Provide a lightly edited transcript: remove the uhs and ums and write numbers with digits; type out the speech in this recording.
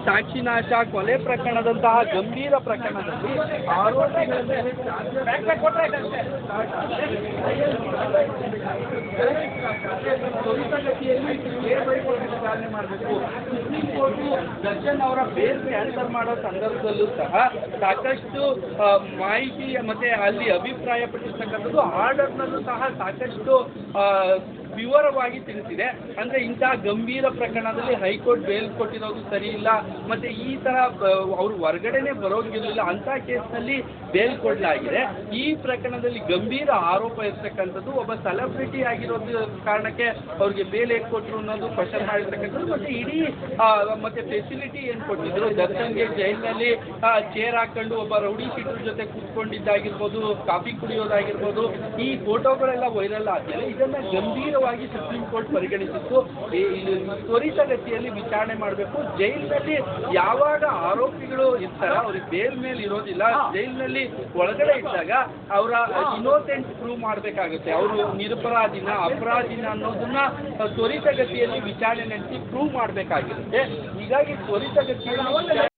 ಸಾಕ್ಷಿನಾಶ ಕೊಲೆ ಪ್ರಕರಣದಂತಹ ಗಂಭೀರ ಪ್ರಕರಣದಲ್ಲಿ ಆರೋಪಿಗಳ ಮೇಲೆ ತ್ವರಿತಗತಿಯಲ್ಲಿ ಚಾಲನೆ ಮಾಡಬೇಕು. ಸುಪ್ರೀಂ ಕೋರ್ಟ್ ದರ್ಶನ್ ಅವರ ಬೇಲ್ ಕ್ಯಾನ್ಸಲ್ ಮಾಡೋ ಸಂದರ್ಭದಲ್ಲೂ ಸಹ ಸಾಕಷ್ಟು ಮಾಹಿತಿ ಮತ್ತೆ ಅಲ್ಲಿ ಅಭಿಪ್ರಾಯ ಪಟ್ಟಿರ್ತಕ್ಕಂಥದ್ದು ಆರ್ಡರ್ನಲ್ಲೂ ಸಹ ಸಾಕಷ್ಟು ವಿವರವಾಗಿ ತಿಳಿಸಿದೆ. ಅಂದರೆ ಇಂತಹ ಗಂಭೀರ ಪ್ರಕರಣದಲ್ಲಿ ಹೈಕೋರ್ಟ್ ಬೇಲ್ ಕೊಟ್ಟಿರೋದು ಸರಿ ಇಲ್ಲ, ಮತ್ತೆ ಈ ಥರ ಅವರು ಹೊರಗಡೆನೆ ಬರೋಂಗಿರಲಿಲ್ಲ, ಅಂಥ ಕೇಸ್ನಲ್ಲಿ ಬೇಲ್ ಕೊಡಲಾಗಿದೆ. ಈ ಪ್ರಕರಣದಲ್ಲಿ ಗಂಭೀರ ಆರೋಪ ಇರ್ತಕ್ಕಂಥದ್ದು ಒಬ್ಬ ಸೆಲೆಬ್ರಿಟಿ ಆಗಿರೋದು ಕಾರಣಕ್ಕೆ ಅವ್ರಿಗೆ ಬೇಲ್ ಹೇಗೆ ಕೊಟ್ಟರು ಅನ್ನೋದು ಕ್ವಶನ್ ಮಾಡಿರ್ತಕ್ಕಂಥದ್ದು. ಮತ್ತು ಇಡೀ ಮತ್ತೆ ಫೆಸಿಲಿಟಿ ಏನು ಕೊಟ್ಟಿದ್ರು, ದರ್ಶನ್ಗೆ ಜೈಲಿನಲ್ಲಿ ಚೇರ್ ಹಾಕೊಂಡು ಒಬ್ಬ ರೌಡಿ ಶೀಟರ್ ಜೊತೆ ಕೂತ್ಕೊಂಡಿದ್ದಾಗಿರ್ಬೋದು, ಕಾಫಿ ಕುಡಿಯೋದಾಗಿರ್ಬೋದು, ಈ ಫೋಟೋಗಳೆಲ್ಲ ವೈರಲ್ ಆದ್ಮೇಲೆ ಇದನ್ನು ಗಂಭೀರವಾಗಿ ಸುಪ್ರೀಂ ಕೋರ್ಟ್ ಪರಿಗಣಿಸಿತ್ತು. ತ್ವರಿತಗತಿಯಲ್ಲಿ ವಿಚಾರಣೆ ಮಾಡಬೇಕು. ಜೈಲಿನಲ್ಲಿ ಯಾವಾಗ ಆರೋಪಿಗಳು ಇರ್ತಾರ ಅವ್ರಿಗೆ ಬೇಲ್ ಮೇಲೆ ಇರೋದಿಲ್ಲ, ಜೈಲಿನಲ್ಲಿ ಒಳಗಡೆ ಇದ್ದಾಗ ಅವರ ಇನ್ನೋಸೆಂಟ್ ಪ್ರೂವ್ ಮಾಡಬೇಕಾಗುತ್ತೆ, ಅವರು ನಿರಪರಾಧಿನ ಅಪರಾಧಿನ ಅನ್ನೋದನ್ನ ತ್ವರಿತಗತಿಯಲ್ಲಿ ವಿಚಾರಣೆ ನಡೆಸಿ ಪ್ರೂವ್ ಮಾಡಬೇಕಾಗಿರುತ್ತೆ. ಹೀಗಾಗಿ ತ್ವರಿತಗತಿಯಲ್ಲಿ